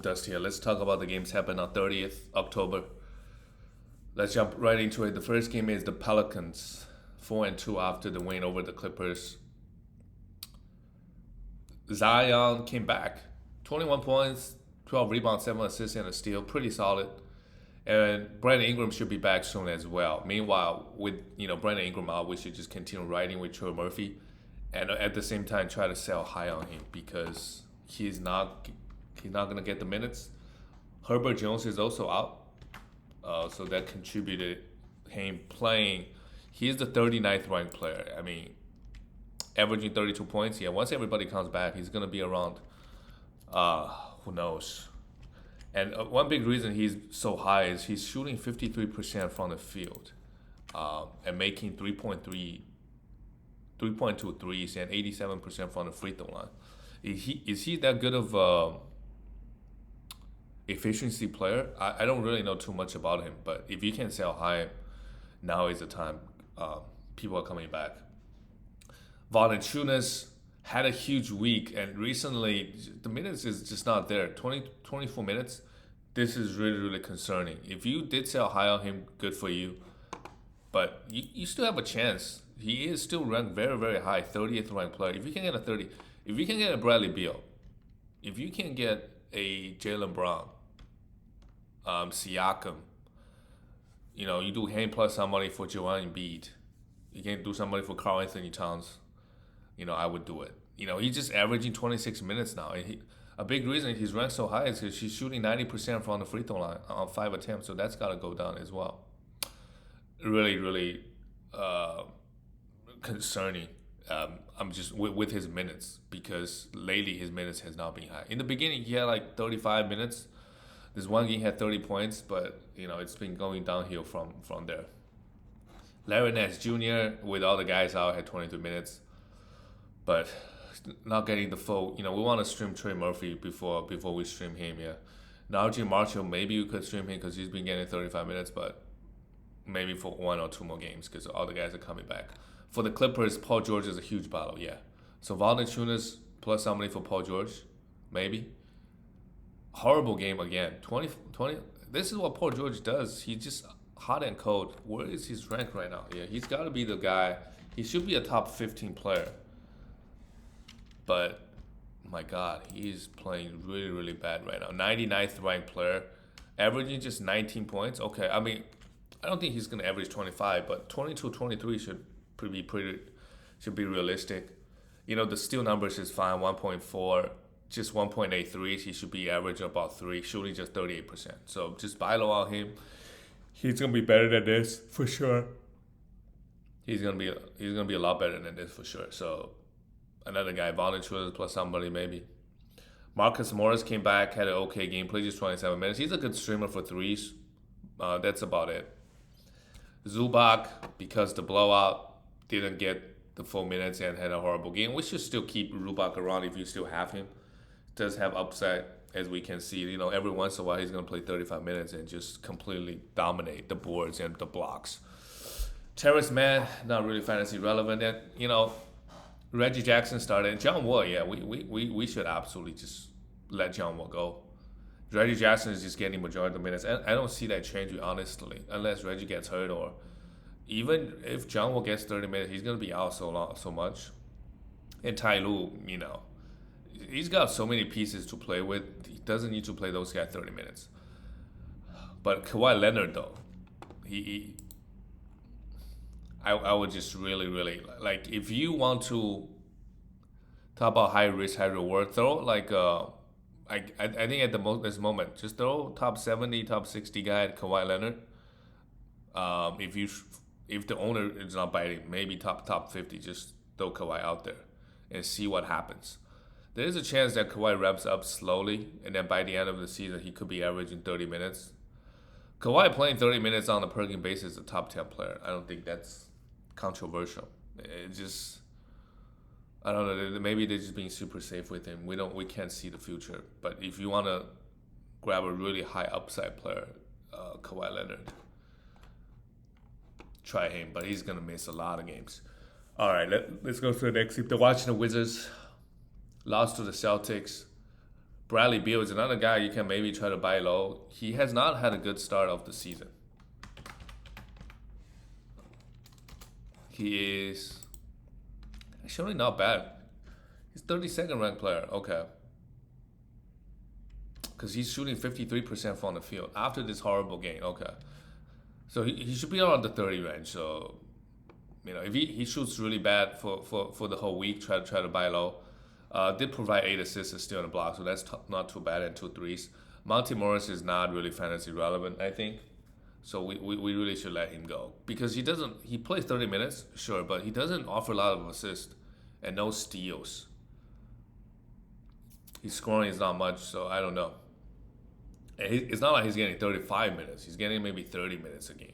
Dust here. Let's talk about the games happened on 30th October. Let's jump right into it. The first game is the Pelicans, 4-2 after the win over the Clippers. Zion came back, 21 points, 12 rebounds, 7 assists, and a steal. Pretty solid. And Brandon Ingram should be back soon as well. Meanwhile, with Brandon Ingram out, we should just continue riding with Troy Murphy, and at the same time try to sell high on him because he's not gonna get the minutes. Herbert Jones is also out, so that contributed him playing. He is the 39th ranked player. I mean, averaging 32 points. Yeah, once everybody comes back, he's gonna be around. Who knows? And one big reason he's so high is he's shooting 53% from the field, and making 3.2 threes and 87% from the free throw line. Is he that good of efficiency player? I don't really know too much about him, but if you can sell high, now is the time. People are coming back. Valanciunas had a huge week, and recently the minutes is just not there. 24 minutes. This is really, really concerning. If you did sell high on him, good for you. But you still have a chance. He is still ranked very, very high, 30th ranked player. If you can get a 30, if you can get a Bradley Beal, if you can get a Jaylen Brown, Siakam, you do him plus somebody for Joel Embiid. You can do somebody for Karl Anthony Towns. I would do it. He's just averaging 26 minutes now. And a big reason he's ranked so high is because he's shooting 90% from the free throw line on 5 attempts. So that's got to go down as well. Really, really concerning. I'm just with his minutes, because lately his minutes has not been high. In the beginning, he had like 35 minutes. This one game had 30 points, but it's been going downhill from there. Larry Nance Jr. with all the guys out had 22 minutes, but not getting the full. We want to stream Trey Murphy before we stream him. Yeah, Najee Marshall, maybe you could stream him because he's been getting 35 minutes, but maybe for 1 or 2 more games because all the guys are coming back. For the Clippers, Paul George is a huge battle. Yeah, so Valanciunas plus somebody for Paul George, maybe. Horrible game again. 20. This is what Paul George does. He's just hot and cold. Where is his rank right now? Yeah, he's got to be the guy. He should be a top 15 player. But, my God, he's playing really, really bad right now. 99th ranked player, averaging just 19 points. Okay, I mean, I don't think he's going to average 25, but 22, 23 should be realistic. The steal numbers is fine, 1.4. Just 1.8 threes. He should be average about 3, shooting just 38%. So just buy low on him. He's gonna be better than this for sure. He's gonna be a lot better than this for sure. So another guy, Valanciunas plus somebody maybe. Marcus Morris came back, had an okay game, played just 27 minutes. He's a good streamer for threes. That's about it. Zubac, because the blowout, didn't get the full minutes and had a horrible game. We should still keep Zubac around if you still have him. Does have upside, as we can see. Every once in a while he's going to play 35 minutes and just completely dominate the boards and the blocks. Terrence Mann, not really fantasy relevant. And Reggie Jackson started. John Wall, yeah, we should absolutely just let John Wall go. Reggie Jackson is just getting majority of the minutes, and I don't see that changing honestly, unless Reggie gets hurt, or even if John Wall gets 30 minutes, he's going to be out so much. And Ty Lue, he's got so many pieces to play with. He doesn't need to play those guys 30 minutes. But Kawhi Leonard, though, I would just really, really, like, if you want to talk about high risk, high reward, throw like I think at this moment, just throw top 70, top 60 guy at Kawhi Leonard. If the owner is not biting, maybe top 50, just throw Kawhi out there and see what happens. There is a chance that Kawhi ramps up slowly, and then by the end of the season, he could be averaging 30 minutes. Kawhi playing 30 minutes on a per game basis is a top 10 player. I don't think that's controversial. It just, I don't know. Maybe they're just being super safe with him. We can't see the future. But if you want to grab a really high upside player, Kawhi Leonard, try him. But he's gonna miss a lot of games. All right, let's go to the next. If they're watching the Wizards, lost to the Celtics. Bradley Beal is another guy you can maybe try to buy low. He has not had a good start of the season. He is actually not bad. He's 32nd ranked player. Okay. Because he's shooting 53% from the field after this horrible game. Okay. So he should be around the 30 range. So, if he shoots really bad for the whole week, try to buy low. Did provide 8 assists and still on the block, so that's not too bad, and 2 threes. Monty Morris is not really fantasy relevant, I think. So we really should let him go. Because he plays 30 minutes, sure, but he doesn't offer a lot of assists and no steals. His scoring is not much, so I don't know. It's not like he's getting 35 minutes. He's getting maybe 30 minutes a game.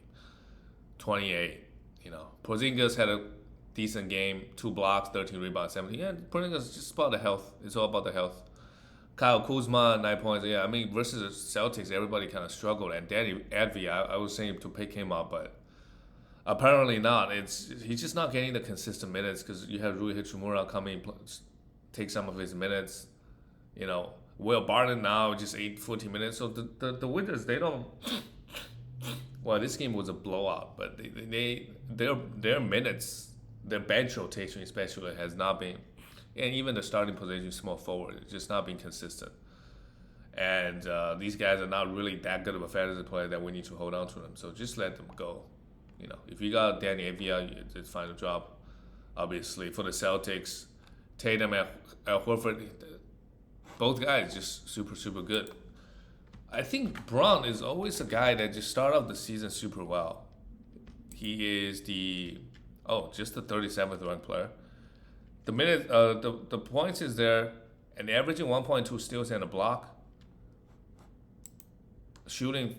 28, Porzingis had a decent game, 2 blocks, 13 rebounds, 17. Yeah, Porzingis is just about the health. It's all about the health. Kyle Kuzma, 9 points. Yeah, versus the Celtics, everybody kind of struggled. And Danny Advey, I was saying to pick him up, but apparently not. He's just not getting the consistent minutes because you have Rui Hachimura coming, take some of his minutes. Will Barton now just 14 minutes. So the Wizards, they don't. Well, this game was a blowout, but their minutes, their bench rotation especially has not been, and even the starting position small forward, it's just not been consistent. And these guys are not really that good of a fantasy player that we need to hold on to them. So just let them go. If you got Danny Avdia, it's fine to drop. Obviously, for the Celtics, Tatum and Horford, both guys just super, super good. I think Brown is always a guy that just start off the season super well. He is just the 37th ranked player. The points is there, and averaging 1.2 steals and a block. Shooting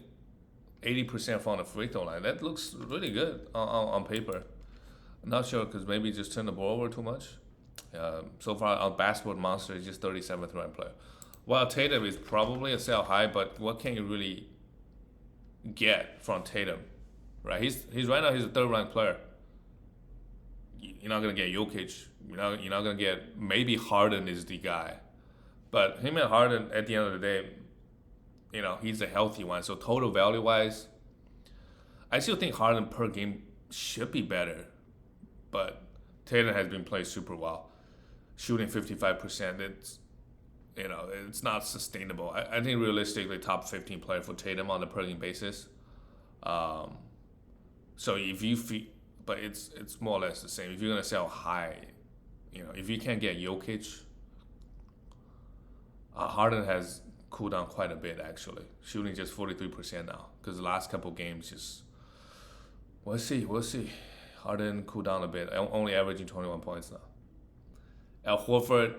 80% from the free throw line. That looks really good on paper. I'm not sure because maybe just turned the ball over too much. So far on Basketball Monster, he's just 37th ranked player. While Tatum is probably a sell high, but what can you really get from Tatum, right? He's right now he's a 3rd ranked player. You're not gonna get Jokic. You're not gonna get, maybe Harden is the guy, but him and Harden at the end of the day, he's a healthy one. So total value wise, I still think Harden per game should be better, but Tatum has been playing super well, shooting 55%. It's not sustainable. I think realistically top 15 player for Tatum on a per game basis. So if you feel, but it's more or less the same. If you're gonna sell high, if you can't get Jokic, Harden has cooled down quite a bit actually, shooting just 43% now. Because the last couple games just, we'll see. Harden cooled down a bit, only averaging 21 points now. Al Horford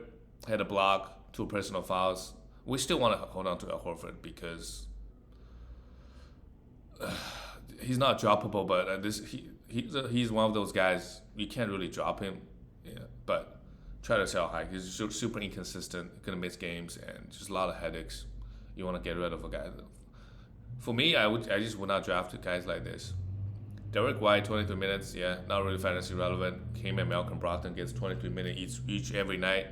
had a block, 2 personal fouls. We still want to hold on to Al Horford because he's not droppable, but he's one of those guys you can't really drop him. Yeah, but try to sell high. He's super inconsistent, gonna miss games, and just a lot of headaches. You want to get rid of a guy. For me, I just would not draft guys like this. Derek White, 23 minutes, yeah, not really fantasy relevant. Him and Malcolm Brogdon gets 23 minutes each every night.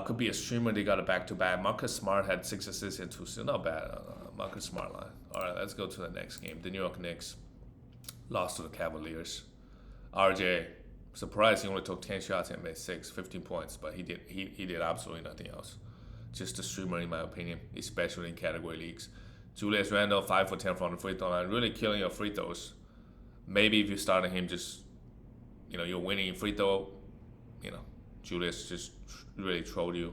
Could be a streamer. They got a back-to-back. Marcus Smart had 6 assists and 2 steals. Not bad. Marcus Smart line. All right, let's go to the next game. The New York Knicks lost to the Cavaliers. RJ, surprised he only took 10 shots and made 15 points, but he did absolutely nothing else. Just a streamer in my opinion, especially in category leagues. Julius Randle, 5 for 10 from the free throw line, really killing your free throws. Maybe if you started him, just you're winning free throw. Julius just really trolled you.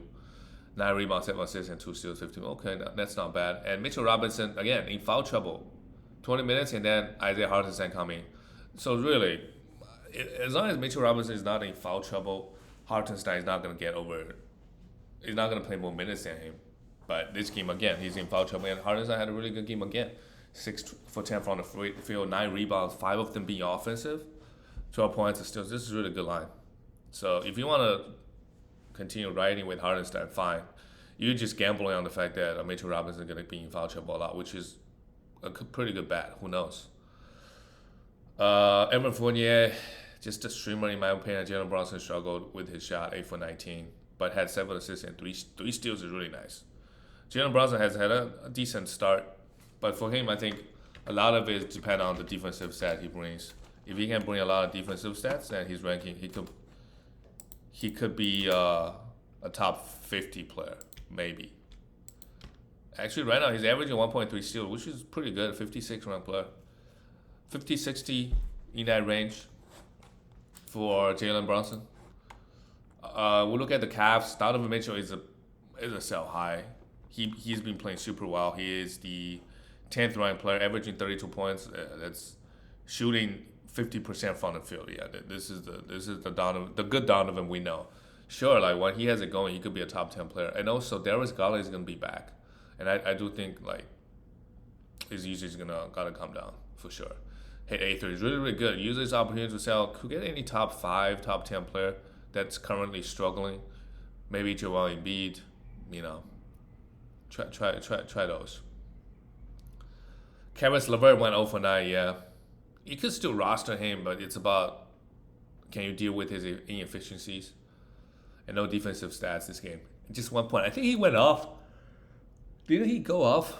9 rebounds, 7 assists, and 2 steals, 15. Okay, that's not bad. And Mitchell Robinson again in foul trouble, 20 minutes, and then Isaiah Hartenstein coming. So really, as long as Mitchell Robinson is not in foul trouble, Hartenstein is not going to get over. He's not going to play more minutes than him. But this game again, he's in foul trouble, and Hartenstein had a really good game again. 6 for 10 from the free field, 9 rebounds, 5 of them being offensive, 12 points and steals. This is a really good line. So if you want to continue riding with Hardenstein, fine. You're just gambling on the fact that Mitchell Robinson is going to be in foul trouble a lot, which is a pretty good bet. Who knows? Evan Fournier, just a streamer in my opinion. Jalen Brunson struggled with his shot, 8 for 19. but had 7 assists and three steals is really nice. Jalen Brunson has had a decent start, but for him, I think a lot of it depends on the defensive stat he brings. If he can bring a lot of defensive stats, then his ranking he could be a top 50 player maybe. Actually, right now he's averaging 1.3 steals, which is pretty good. 56 ranked player, 50, 60 in that range for Jalen Brunson. We look at the Cavs. Donovan Mitchell is a sell high. He's been playing super well. He is the 10th ranked player, averaging 32 points. That's shooting 50% from the field. Yeah, this is the good Donovan we know. Sure, like when he has it going, he could be a top 10 player. And also Darius Garland is gonna be back, and I do think like his usage is gotta come down for sure. Hit A3 is really good. Use this opportunity to sell. Could get any top 5, top 10 player that's currently struggling. Maybe Joel Embiid. Try those. Caris LeVert went 0 for 9. Yeah, you could still roster him, but it's about can you deal with his inefficiencies and no defensive stats this game. Just 1 point. I think he went off. Didn't he go off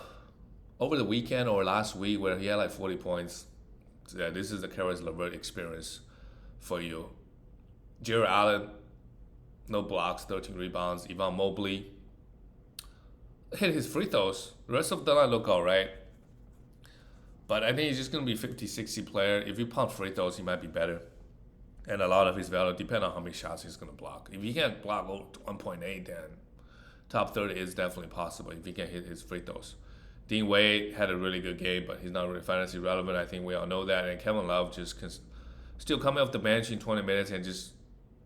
over the weekend or last week where he had like 40 points? So yeah, this is the Caris LeVert experience for you. Jared Allen, no blocks, 13 rebounds. Evan Mobley hit his free throws. The rest of the line look all right. But I think he's just going to be 50-60 player. If you pump free throws, he might be better. And a lot of his value depends on how many shots he's going to block. If he can't block 1.8, then top 30 is definitely possible if he can hit his free throws. Dean Wade had a really good game, but he's not really fantasy relevant. I think we all know that. And Kevin Love just can still coming off the bench in 20 minutes and just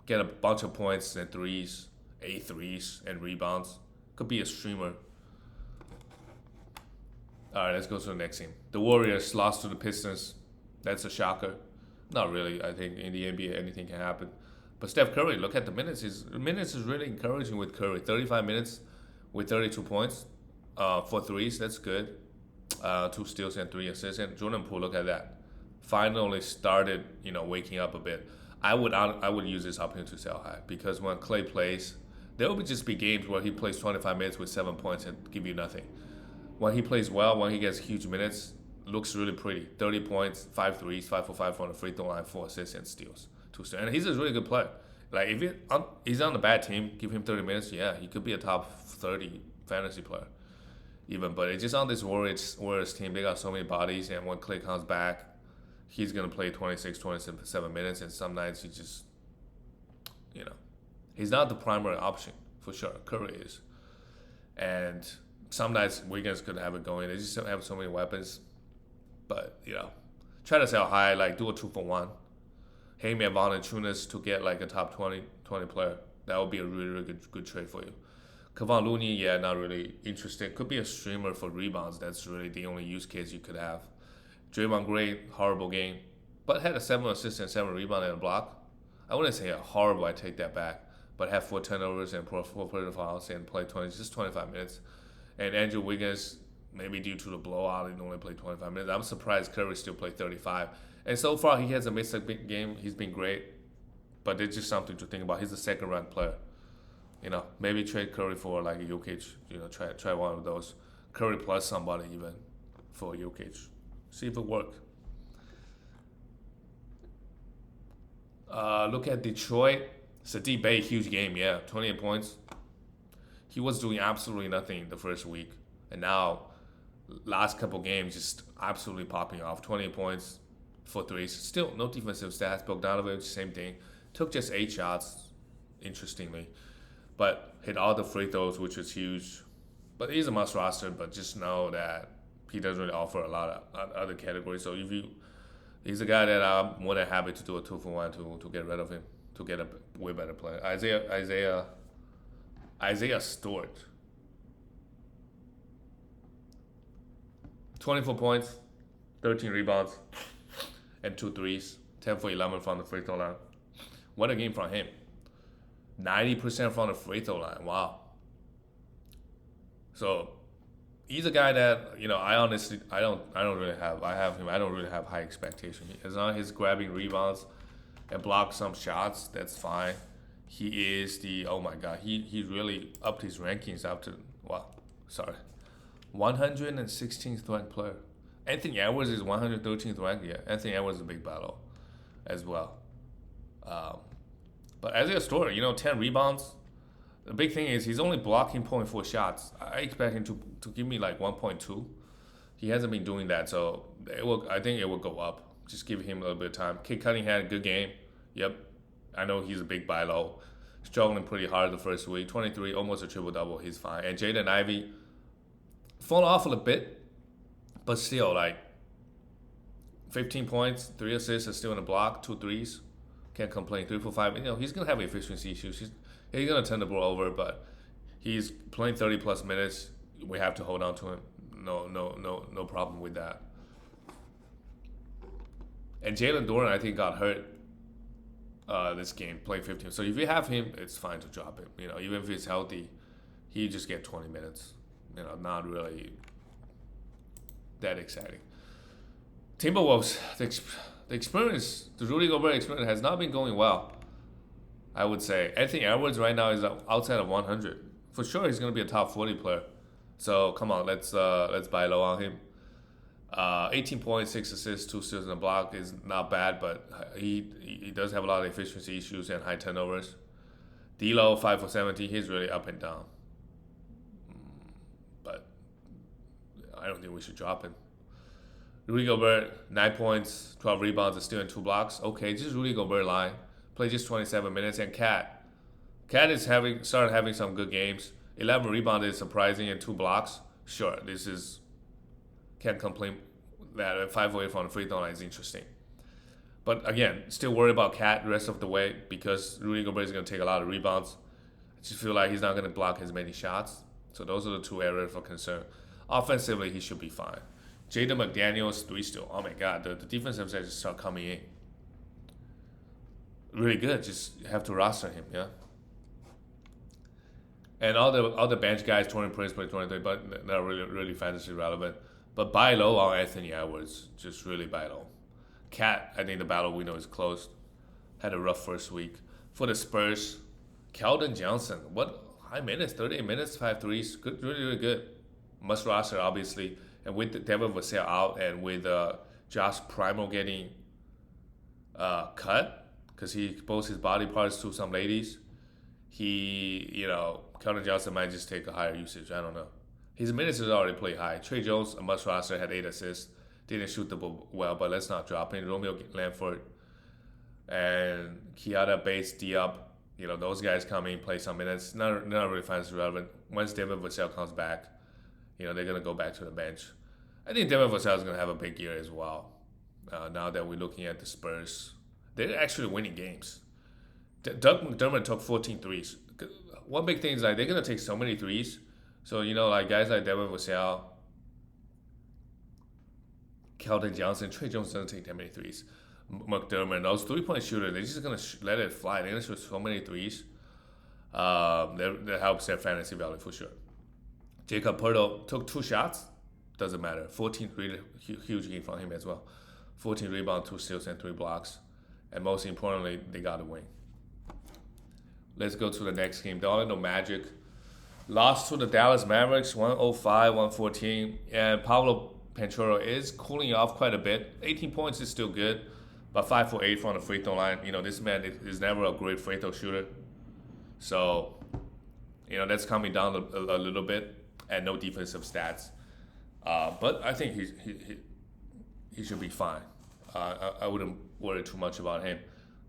get a bunch of points and threes, 8 threes, and rebounds. Could be a streamer. All right, let's go to the next team. The Warriors lost to the Pistons. That's a shocker. Not really. I think in the NBA, anything can happen. But Steph Curry, look at the minutes. His minutes is really encouraging with Curry. 35 minutes with 32 points for threes. That's good. 2 steals and 3 assists. And Jordan Poole, look at that. Finally started, waking up a bit. I would use this opportunity to sell high because when Clay plays, there will just be games where he plays 25 minutes with 7 points and give you nothing. When he plays well, when he gets huge minutes, looks really pretty. 30 points, 5 threes, 5 for 5 from the free throw line, 4 assists and steals. 2 steals. And he's a really good player. Like if he's on a bad team, give him 30 minutes, yeah, he could be a top 30 fantasy player. Even, but it's just on this Warriors team, they got so many bodies, and when Clay comes back, he's gonna play 26, 27 minutes, and some nights he just, he's not the primary option for sure. Curry is, and some nights Wiggins could have it going. They just don't have so many weapons, but try to sell high, like do a 2 for 1. Hey man, Valanciunas to get like a top 20 player. That would be a really, really good trade for you. Kevon Looney, yeah, not really interested. Could be a streamer for rebounds. That's really the only use case you could have. Draymond Green, horrible game, but had a 7 assists and 7 rebounds and a block. I wouldn't say horrible, I take that back, but had 4 turnovers and 4 personal fouls and played 25 minutes. And Andrew Wiggins, maybe due to the blowout, he only played 25 minutes. I'm surprised Curry still played 35. And so far, he hasn't missed a big game. He's been great, but it's just something to think about. He's a second-ranked player. Maybe trade Curry for like Jokic. Try one of those. Curry plus somebody even for Jokic. See if it works. Look at Detroit. Saddiq Bey, huge game, yeah. 28 points. He was doing absolutely nothing the first week. And now, last couple games, just absolutely popping off. 28 points for threes. Still, no defensive stats. Bogdanovic, same thing. Took just 8 shots, interestingly. But hit all the free throws, which was huge. But he's a must roster, but just know that he doesn't really offer a lot of other categories. So he's a guy that I'm more than happy to do a 2 for 1 to get rid of him, to get a way better player. Isaiah Stewart. 24 points, 13 rebounds, and 2 threes. 10 for 11 from the free throw line. What a game from him. 90% from the free throw line. Wow. So he's a guy that I don't really have high expectation. As long as he's grabbing rebounds and block some shots, that's fine. He is the oh my god. He really upped his rankings after wow. Sorry, 116th ranked player. Anthony Edwards is 113th ranked. Yeah, Anthony Edwards is a big battle as well. Um, but as a story, 10 rebounds. The big thing is he's only blocking point 4 shots. I expect him to give me like 1.2. He hasn't been doing that, so I think it will go up. Just give him a little bit of time. Kid Cunningham, good game. Yep, I know he's a big buy low. Struggling pretty hard the first week. 23, almost a triple double. He's fine. And Jaden Ivey, fallen off a little bit, but still like 15 points, 3 assists, is still in the block, 2 threes. Can't complain. 3 for 5. He's gonna have efficiency issues. He's gonna turn the ball over, but he's playing 30 plus minutes. We have to hold on to him. No problem with that. And Jalen Duren, I think, got hurt this game, playing 15. So if you have him, it's fine to drop him. Even if he's healthy, he just get 20 minutes. Not really that exciting. Timberwolves, the Rudy Gobert experience has not been going well. I would say Anthony Edwards right now is outside of 100. For sure, he's going to be a top 40 player. So come on, let's buy low on him. 18 points, 6 assists, 2 steals in the block is not bad, but he does have a lot of efficiency issues and high turnovers. D'Lo 5 for 17, he's really up and down. But I don't think we should drop him. Rudy Gobert 9 points, 12 rebounds, and still in 2 blocks. Okay, just Rudy Gobert line. Play just 27 minutes, and Cat is started having some good games. 11 rebounds is surprising and 2 blocks. Sure, can't complain that 5 away from the free throw line is interesting. But again, still worried about Cat the rest of the way because Rudy Gobert is going to take a lot of rebounds. I just feel like he's not going to block as many shots. So those are the 2 areas for concern. Offensively, he should be fine. Jaden McDaniels, 3 still. Oh my God, the defensive side just start coming in. Really good. Just have to roster him, yeah. And all the bench guys, 20 points per 23, but not really fantasy relevant. But buy low on Anthony Edwards. Just really buy low. Cat, I think the battle window is closed. Had a rough first week. For the Spurs, Keldon Johnson. What high minutes? 38 minutes, 5 threes. Good, really good. Must roster, obviously. And with Devin Vassell out and with Josh Primo getting cut because he exposed his body parts to some ladies, Keldon Johnson might just take a higher usage. I don't know. His minutes is already played high. Trey Jones, a must roster, had 8 assists. Didn't shoot the ball well, but let's not drop him. Romeo Langford and Kiata Bates, Diop, those guys come in, play some minutes. Not really fantasy relevant. Once Devin Vassell comes back, they're going to go back to the bench. I think Devin Vassell is going to have a big year as well. Now that we're looking at the Spurs, they're actually winning games. Doug McDermott took 14 threes. One big thing is they're going to take so many threes. So, guys like Devin Vassell, Keldon Johnson, Trey Jones doesn't take that many threes. McDermott, those 3-point shooters, they're just going to let it fly. They're going to shoot so many threes. That helps their fantasy value for sure. Jacob Poeltl took 2 shots. Doesn't matter. 14 huge game from him as well. 14 rebounds, 2 steals, and 3 blocks. And most importantly, they got a win. Let's go to the next game. The Orlando Magic lost to the Dallas Mavericks, 105-114. And Pablo Banchero is cooling off quite a bit. 18 points is still good, but 5 for 8 from the free throw line. This man is never a great free throw shooter. So, that's coming down a little bit, and no defensive stats. But I think he should be fine. I wouldn't worry too much about him.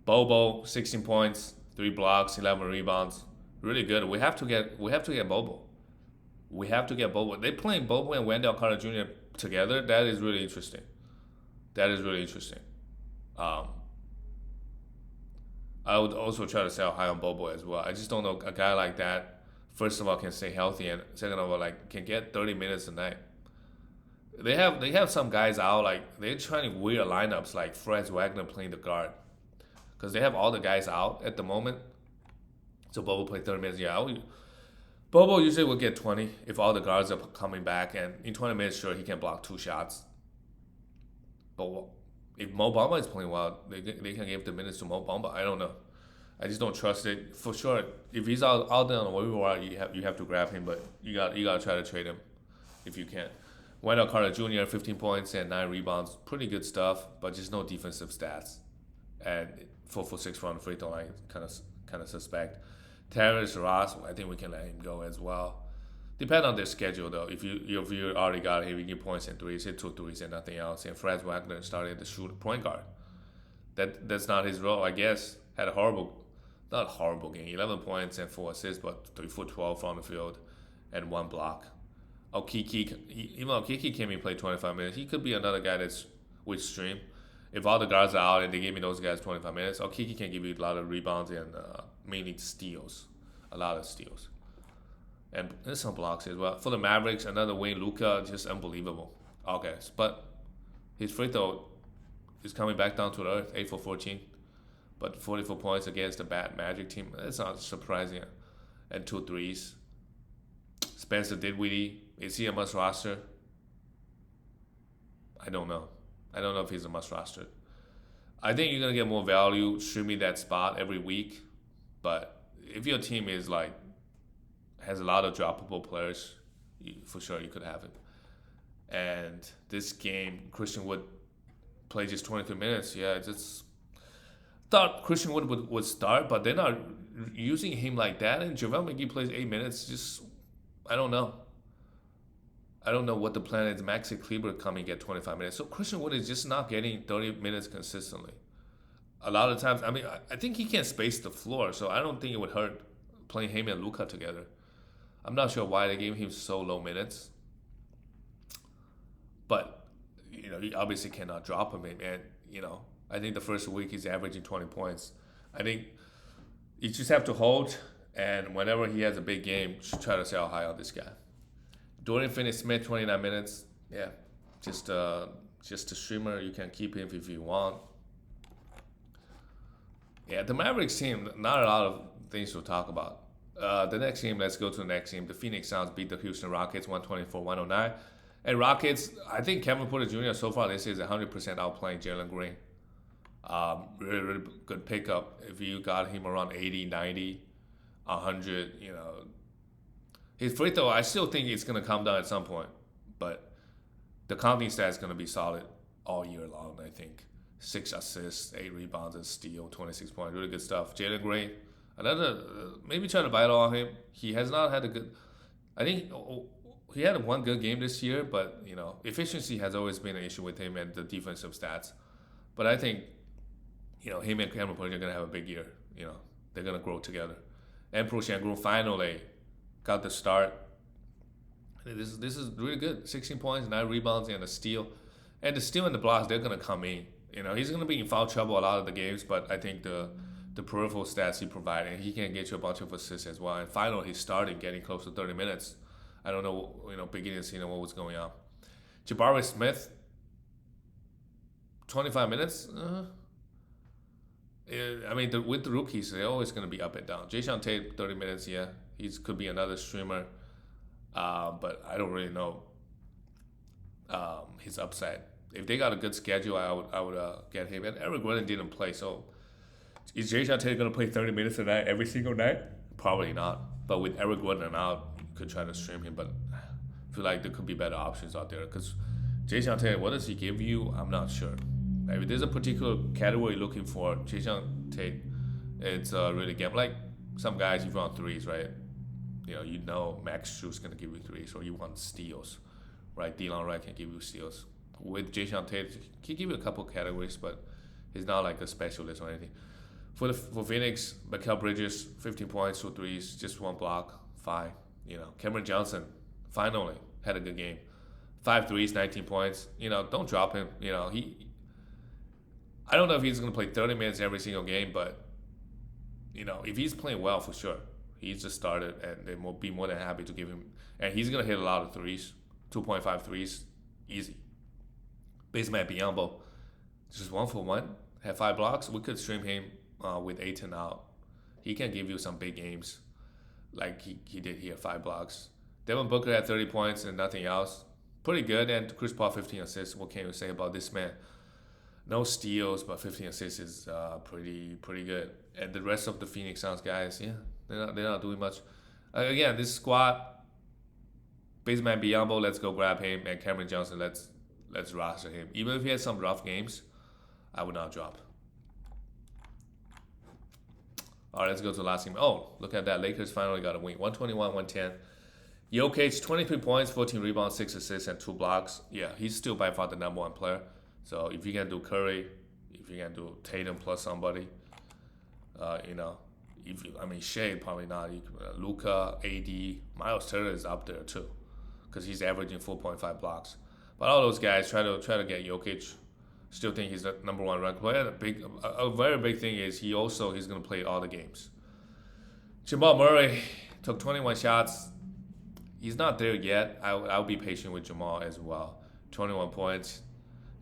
Bobo, 16 points, 3 blocks, 11 rebounds. Really good. We have to get Bobo. We have to get Bobo. They're playing Bobo and Wendell Carter Jr. together. That is really interesting. I would also try to sell high on Bobo as well. I just don't know a guy like that, first of all, can stay healthy, and second of all, can get 30 minutes a night. They have some guys out, they're trying weird lineups, like Fred Wagner playing the guard. Because they have all the guys out at the moment. So Bobo played 30 minutes. Yeah, Bobo usually will get 20 if all the guards are coming back. And in 20 minutes, sure, he can block 2 shots. But if Mo Bamba is playing well, they can give the minutes to Mo Bamba. I don't know. I just don't trust it for sure. If he's out there on the waiver wire, you have to grab him, but you got to try to trade him if you can. Wendell Carter Jr. 15 points and 9 rebounds, pretty good stuff, but just no defensive stats. And 4 for 6 from the free throw line, kind of suspect. Terrence Ross, I think we can let him go as well. Depend on their schedule though. If you already got him, he get points and threes, hit 2 threes and nothing else. And Fred Wagner started the shoot point guard. That's not his role, I guess. Had a not horrible game. 11 points and 4 assists, but 3 for 12 from the field, and 1 block. Even though Kiki came in play 25 minutes, he could be another guy that's with stream. If all the guards are out and they give me those guys 25 minutes, Kiki can give you a lot of rebounds and mainly steals, a lot of steals. And there's some blocks as well. For the Mavericks, another win. Luka, just unbelievable. Okay, but his free throw is coming back down to earth, 8 for 14. But 44 points against the bad Magic team, that's not surprising. And 2 threes. Spencer Dinwiddie, is he a must roster? I don't know. I don't know if he's a must roster. I think you're going to get more value streaming that spot every week. But if your team is like, has a lot of droppable players, for sure you could have him. And this game, Christian Wood played just 23 minutes. Yeah, just thought Christian Wood would start, but they're not using him like that. And JaVale McGee plays 8 minutes. Just, I don't know. I don't know what the plan is. Maxi Kleber coming get 25 minutes. So Christian Wood is just not getting 30 minutes consistently. A lot of times, I mean, I think he can't space the floor, so I don't think it would hurt playing him and Luka together. I'm not sure why they gave him so low minutes. But, you obviously cannot drop him. And, I think the first week he's averaging 20 points. I think you just have to hold, and whenever he has a big game, just try to sell high on this guy. Dorian Finney-Smith, 29 minutes. Yeah, just a streamer. You can keep him if you want. Yeah, the Mavericks team, not a lot of things to talk about. The next team, let's go to the next team. The Phoenix Suns beat the Houston Rockets 124-109. And Rockets, I think Kevin Porter Jr. so far this is 100% outplaying Jalen Green. Really, really good pickup. If you got him around 80, 90, 100, his free throw, I still think it's going to come down at some point. But the counting stat is going to be solid all year long, I think. 6 assists, 8 rebounds, and steal, 26 points. Really good stuff. Jalen Green, maybe try to bite on him. He has not had a good, I think he had one good game this year, but, efficiency has always been an issue with him and the defensive stats. But I think, him and Cameron Porter are going to have a big year. They're going to grow together. And Pro Shangrun finally got the start. This is really good. 16 points, 9 rebounds, and a steal. And the steal and the blocks, they're going to come in. He's going to be in foul trouble a lot of the games, but I think the peripheral stats he provided, he can get you a bunch of assists as well. And finally, he started getting close to 30 minutes. I don't know, beginning of the season, what was going on. Jabari Smith, 25 minutes. With the rookies, they're always going to be up and down. Jason Tate, 30 minutes, yeah. He could be another streamer. But I don't really know his upside. If they got a good schedule, I would get him. And Eric Gordon didn't play, so is Jason Tate going to play 30 minutes a night every single night? Probably not. But with Eric Gordon out, you could try to stream him. But I feel like there could be better options out there. Because Jason Tate, what does he give you? I'm not sure. If there's a particular category you're looking for, Jason Tate, it's really game. Like some guys, you want threes, right? Max Strus going to give you threes, or you want steals, right? Delon Wright can give you steals. With Jason Tate, he can give you a couple categories, but he's not like a specialist or anything. For Phoenix, Mikal Bridges, 15 points, 2 threes, just 1 block, fine. Cameron Johnson finally had a good game. 5 threes, 19 points. Don't drop him. I don't know if he's going to play 30 minutes every single game, but, if he's playing well, for sure. He's just started, and they will be more than happy to give him. And he's going to hit a lot of threes, 2.5 threes, easy. Baseman Biyombo, just 1 for 1, had 5 blocks. We could stream him with Ayton out. He can give you some big games like he did here, 5 blocks. Devin Booker had 30 points and nothing else. Pretty good. And Chris Paul, 15 assists. What can you say about this man? No steals, but 15 assists is pretty good. And the rest of the Phoenix Suns guys, yeah, they're not doing much. Again, this squad, Baseman Biyombo, let's go grab him, and Cameron Johnson, let's roster him. Even if he has some rough games, I would not drop. All right, let's go to the last game. Oh, look at that. Lakers finally got a win. 121-110. Jokic, 23 points, 14 rebounds, 6 assists, and 2 blocks. Yeah, he's still by far the #1 player. So if you can do Curry, if you can do Tatum plus somebody, you know, Shea probably not. Luka, AD, Miles Turner is up there too, because he's averaging 4.5 blocks. But all those guys try to get Jokic. Still think he's the #1 ranked player. A very big thing is he's going to play all the games. Jamal Murray took 21 shots. He's not there yet. I'll be patient with Jamal as well. 21 points.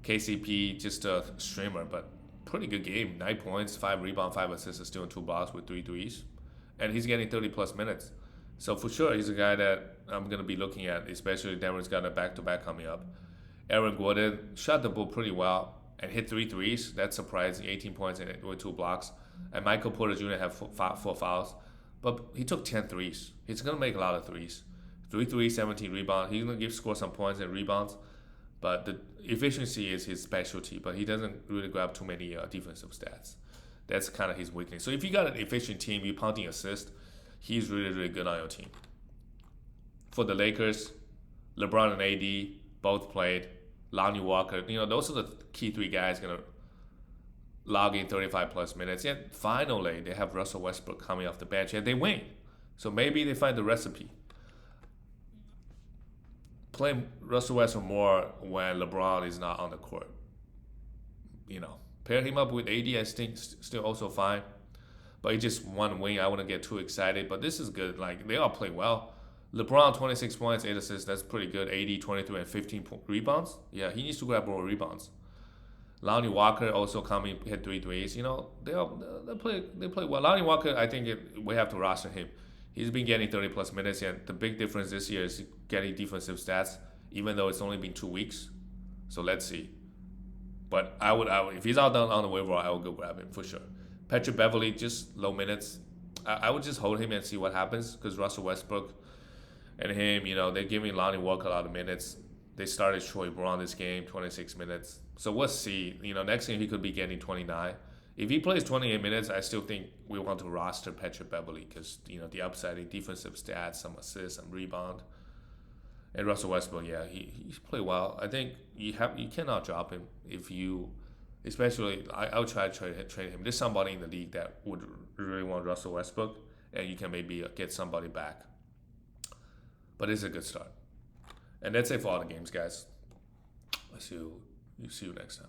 KCP just a streamer, but pretty good game. 9 points, 5 rebounds, 5 assists, still 2 blocks with 3 threes, and he's getting 30 plus minutes. So for sure, he's a guy that I'm gonna be looking at, especially Denver's got a back-to-back coming up. Aaron Gordon shot the ball pretty well and hit 3 threes. That's surprising. 18 points and with 2 blocks. And Michael Porter Jr. had 4 fouls, but he took 10 threes. He's gonna make a lot of threes. 3 threes, 17 rebounds. He's gonna score some points and rebounds, but the efficiency is his specialty. But he doesn't really grab too many defensive stats. That's kind of his weakness. So if you got an efficient team, you pounding assist, he's really good on your team. For the Lakers, LeBron and AD both played. Lonnie Walker, those are the key 3 guys gonna log in 35 plus minutes. And finally, they have Russell Westbrook coming off the bench, and they win. So maybe they find the recipe. Play Russell Westbrook more when LeBron is not on the court. Pair him up with AD, I think still also fine. But it's just one wing. I wouldn't get too excited. But this is good. Like, they all play well. LeBron, 26 points, 8 assists. That's pretty good. AD, 23 and 15 rebounds. Yeah, he needs to grab more rebounds. Lonnie Walker also coming, hit 3 threes. They play well. Lonnie Walker, I think we have to roster him. He's been getting 30 plus minutes, and the big difference this year is getting defensive stats, even though it's only been 2 weeks. So let's see. But I would if he's out on the waiver, I would go grab him for sure. Patrick Beverley, just low minutes. I would just hold him and see what happens, because Russell Westbrook and him, they're giving Lonnie Walker a lot of minutes. They started Troy Brown this game, 26 minutes. So we'll see. Next game he could be getting 29. If he plays 28 minutes, I still think we want to roster Patrick Beverley, because the upside in defensive stats, some assists, some rebound. And Russell Westbrook, yeah, he played well. I think you cannot drop him if you, especially I would try to trade him. There's somebody in the league that would really want Russell Westbrook, and you can maybe get somebody back. But it's a good start. And that's it for all the games, guys. I'll see you next time.